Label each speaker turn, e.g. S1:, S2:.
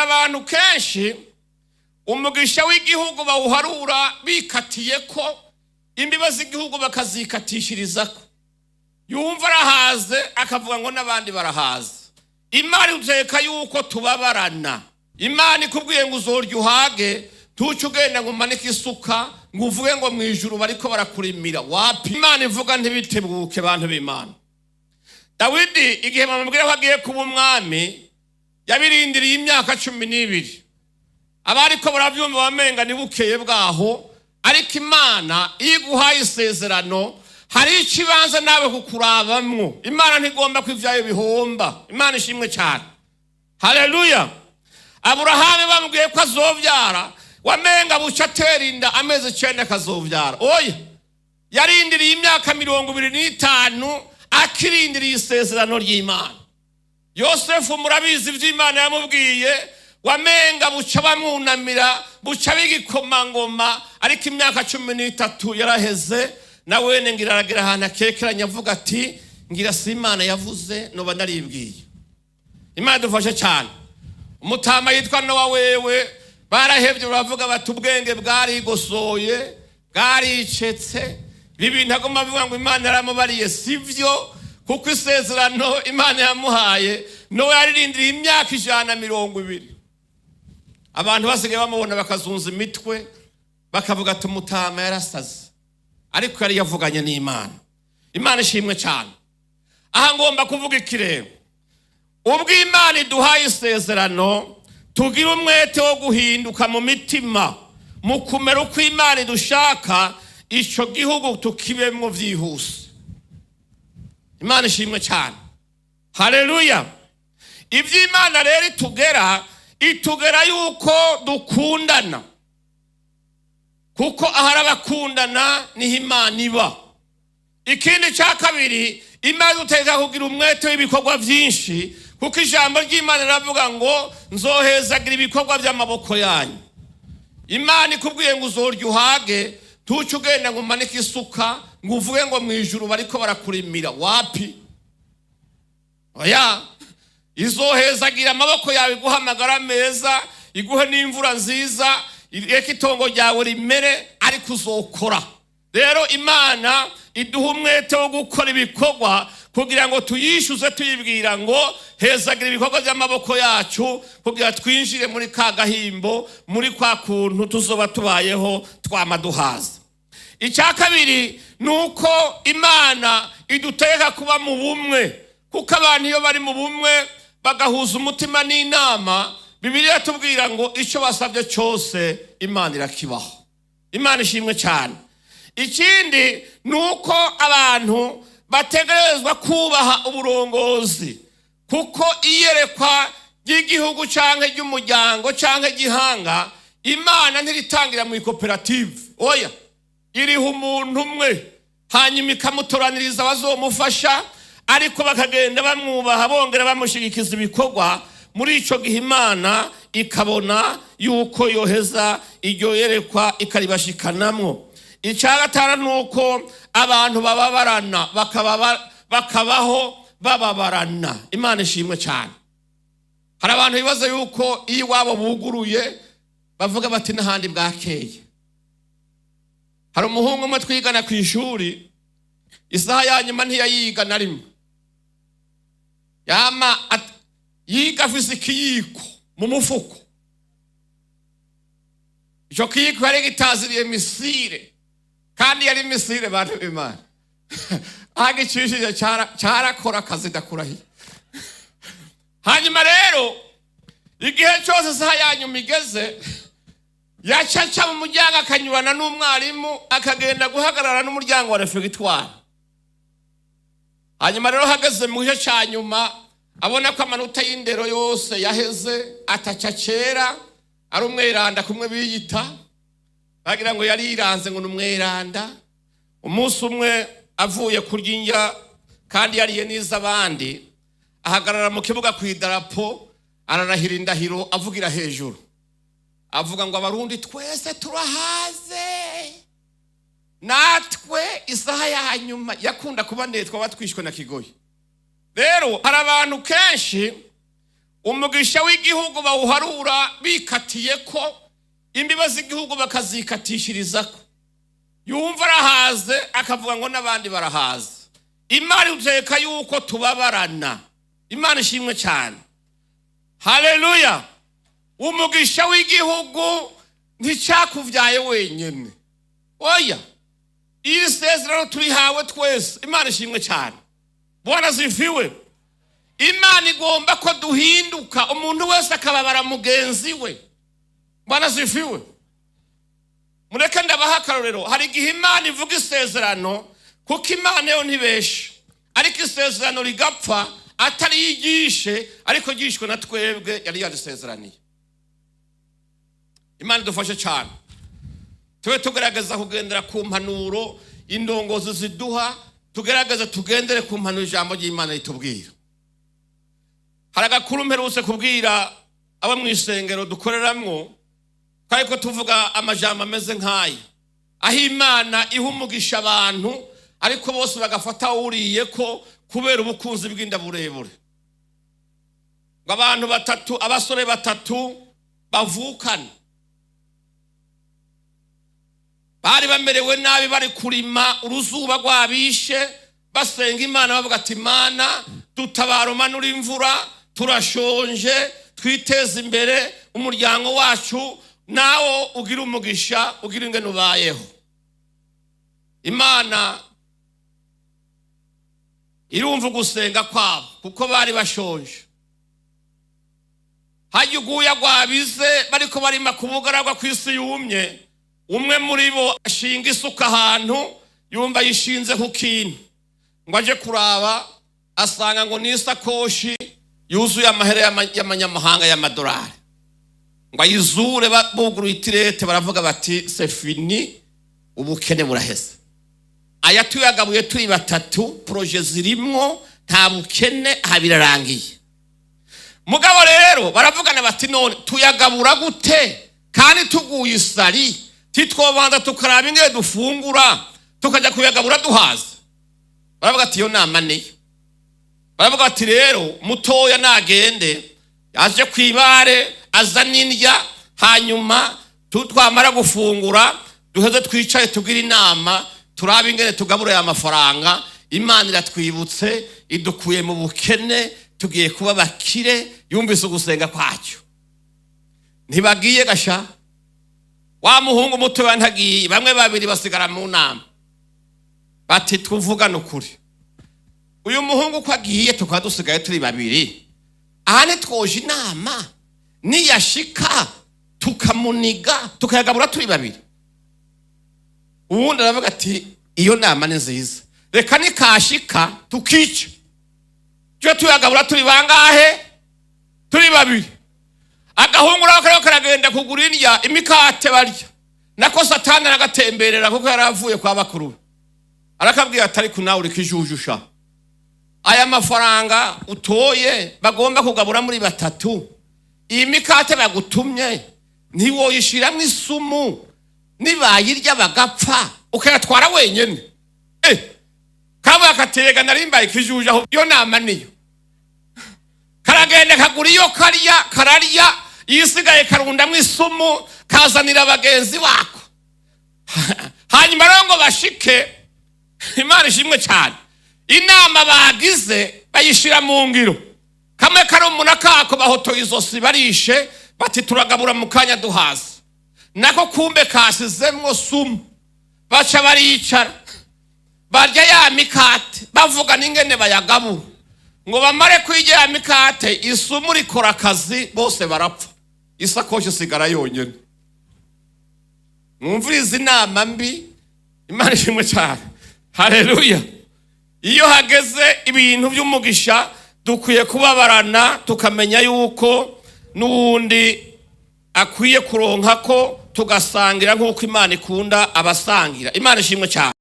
S1: abantu kenshi umugisha w'igihugu bawuharura bikatiye ko imbibe z'igihugu bakazikatishirizako. Yumva arahaze akavuga ngo n'abandi barahaze. Imana uteka yuko tubabarana. Imana ikubwiye ngo uzorya uhage, tuce ugenda ngo umanike isuka ngo uvuge ngo mu ijuru bariko barakurimira. Wapi? Imana ivuga ntibitebuke bantu b'Imana. Dawidi igihe bamubwira ko agiye kuba umwami yabirindiriye imyaka 12. Abariko baravyumva bamenga nibukeye bwaho, ariko Imana iguhaye isezerano hari ikibanza nawe kukurabamwo. Imana ntigomba kwivyayo bihomba. Imana ishimwe cyane. Haleluya. Aburahamu bamubwiye ko azovyara, wamenga buca terinda amezi 9 akazovyara. Oya, yarindiriye imyaka 25 akirindiriye isezerano ry'Imana. Yosefu murabizi ivy'Imana yamubwiye, wamenga buca bamwunamira, buca bigikomangoma, ariko imyaka 13 yaraheze. Nawe ngira aragira ahantu akekeranya avuga ati ngira si Imana yavuze noba naribwiye. Imana dufashe cyane. Umutama yitwa Nowa wewe barahevye baravuga bati ubwenge bwarigosoye bwaricetse. Ibintu agomba avuga ngo Imana yaramubariye sivyo, kuko isezerano Imana yamuhaye Nowa yaririndiriye imyaka 120. Abantu basigaye bamubona bakazunza imitwe bakavuga ati umutama yarasaze, ariko yari yavuganye n'Imana. Imana ishimwe cyane. Aha ngomba kuvuga ikirego. Ubwo Imana iduhaye isezerano, tugira umwete wo guhinduka mu mitima, mu kumera uko Imana idushaka, ico gihugu tukibemwo vyihuse. Imana ishimwe cyane. Haleluya. Ivy'Imana rero itugera yuko dukundana, kuko ahari abakundana niho Imana iba. Ikindi cya kabiri, Imana uteka kugira umwete w'ibikorwa vyinshi, kuko ijambo ry'Imana riravuga ngo nzohezagira ibikorwa by'amaboko yanyu. Imana ikubwiye ngo uzorya uhage, tuce ugenda ngo umanike isuka ngo uvuge ngo mu ijuru bariko barakurimira. Wapi? Oya, izohezagira amaboko yawe guhamagara meza, iguhe n'imvura nziza, ireke itongo ryawe rimere, ariko uzokora. Rero Imana iduha umwete wo gukora ibikorwa kugira ngo tuyishuze tuyibwira ngo hezagira ibikorwa by'amaboko yacu, kugira twinjire muri ka gahimbo, muri kwa kuntu tuzoba tubayeho twamaduhaza. Icya kabiri nuko Imana iduteka kuba mu bumwe, kuko abantu iyo bari mu bumwe bagahuza umutima n'inama, Bibiliya tubwira ngo icyo basabye cyose Imana irakibaho. Imana ishimwe cyane. Ikindi nuko abantu bategerezwa kubaha uburongozi, kuko iyerekwa ry'igihugu canke ry'umuryango canke gihanga, Imana ntiritangira mu koperative. Oya, iriho umuntu umwe, hanyuma ikamutoraniriza bazomufasha, ariko bakagenda bamwubaha bongera bamushigikiza ibikorwa. Muri ico gihe Imana ikabona yuko yoheza iryo yerekwa ikaribashikanamwo. Icya gatanu nuko abantu bababarana, bakabaho bababarana. Imana ishimwe cyane. Hari abantu bibaza yuko iyo wabo buguruye bavuga bati n'ahandi bwakeye. Hari umuhungu umwe twigana ku ishuri, isaha ya nyuma ntiyayiga na rimwe. Yiga afise ikiyiko mu mufuko. Ico kiyiko yari gitaziriye misire, kandi yari misire bantu b'Imana. Agicishije carakora akazi dakurahiye. Hanyuma rero igihe cyose isaha ya nyuma igeze, yacaca mu muryango akanyurana n'umwarimu, akagenda guhagarara n'umuryango wa refegitwari. Hanyuma rero hageze mu gihe cya nyuma, abona ko amanota y'indero yose yaheze, atacacera, ari umweranda kumwe biyita, bagira ngo yari iranze ngo n'umweranda. Umunsi umwe avuye kurya indya kandi yariye n'iz'abandi, ahagarara mu kibuga ku idarapo, ararahira indahiro avugira hejuru, avuga ngo abarundi twese turahaze, natwe isaha ya nyuma. Yakunda kuba netwa batwishwe na kigoyi. Rero hari abantu kenshi umugisha w'igihugu bawuharura bikatiye ko imbibe z'igihugu bakazikatishirizako. Yumva arahaze akavuga ngo n'abandi barahaze. Imana iteka yuko tubabarana. Imana ishimwe cyane. Haleluya. Umugisha w'igihugu nticyakuvyaye wenyene. Oya. Iri sezerano turihawe twese. Imana ishimwe cyane. Bwana zifiwe. Imana igomba ko duhinduka umuntu wese akababara mugenzi we. Bwana zifiwe. Mureke ndabaha akarorero. Hari igihe Imana ivuga isezerano kuko Imana yo ntibeshe. Ariko isezerano rigapfa atari yigishe ariko gishwe na twebwe yari yarisezeraniye. Imana dufashe cyane. Tube tugerageza kugendera ku mpanuro indongozi ziduha, tugerageza tugendere ku mpanuro ijambo ry'Imana ritubwira. Haragakuru mperutse kubwira abo mu isengero dukoreramwo ko tuvuga amajambo ameze nk'aya. Aho Imana ihumugisha abantu ariko bose bagafata uriye ko kubera ubukunzi bw'inda burebure. Ngo abantu batatu, abasore batatu bavukana. Bari bamerewe nabi bari kurima uruzuba rwabishe basenga Imana bavuga ati Imana dutabara umanura imvura turashonje twiteze imbere umuryango wacu nawo ugira umugisha ugira ingene ubayeho. Imana irumva gusenga kwabo kuko bari bashonje. Hajya uguya rwabize bariko barima kubugaragwa kw'isi yumye. Umwe muri bo ashinga isuka ahantu yumva yishinze ku kintu ngo aje kuraba asanga ngo n'isakoshi yuzuye amahera y'amanyamahanga y'amadolari. Ngo ayizure buguruye itirete baravuga bati c'est fini ubukene buraheze. Aya tuyagabuye turi batatu projet zirimwo nta bukene habirarangiye. Mugabo rero baravugana bati none tuyagabura gute kandi tuguye isari titwobanza tukaraba ingene dufungura tukajya kuyagabura duhaza. Baravuga ati yo nama niyo. Baravuga ati rero mutoya nagende aje kwibare azana indya hanyuma tutwamara gufungura duheze twicaye tugira inama turaba ingene tugabura ya mafaranga. Imana iratwibutse idukuye mu bukene tugiye kuba bakire. Yumvise ugusenga kwacyo ntibagiye gasha. Wa muhungu muto bantagiye bamwe babiri basigara mu nama bati twuvugana ukuri. Uyu muhungu ko agiye tukaba dusigaye turi babiri. Ahane twoje inama niyashika tukamuniga tukayagabura turi babiri. Uwundi aravuga ati iyo nama ni nziza reka nikashika tukice cyo tuyagabura turi bangahe turi babiri. Agahungu rako karagenda kugura indya imikate barya nako Satani aragatemberera kuko yaravuye kwa bakuru. Arakabwira atari kunawe uri kijujusha aya mafaranga utoye bagomba kugabura muri batatu. Iyi mikate bagutumye ntiwoyishiramwe isumu nibayirya bagapfa ukayatwara wenyene. Kaba akatega narimbaye kijuje aho yo nama niyo. Karagenda kagura iyo kararya yisigaye karundamwe isumu kazanira abagenzi wako. Hanyuma rero ngo bashike Imana ishimwe cyane. Inama bagize bayishira mu ngiro. Kamwe karumuna kako bahotoye izosi barishe bati turagabura mu kanya duhaza. Nako kumbe kasizemwo sumu. Baca baricara barya ya mikate bavuga n'ingene bayagabura. Ngo bamare kwirya ya mikate isumu rikora akazi bose barapfa. Isakoshi sigara yonyene. Mwumvirize inama mbi. Imana ishimwe cyane. Haleluya. Iyo hageze ibintu by'umugisha dukwiye kubabarana tukamenya yuko n'uwundi akwiye kuronka ko tugasangira nk'uko Imana ikunda abasangira. Imana ishimwe cyane.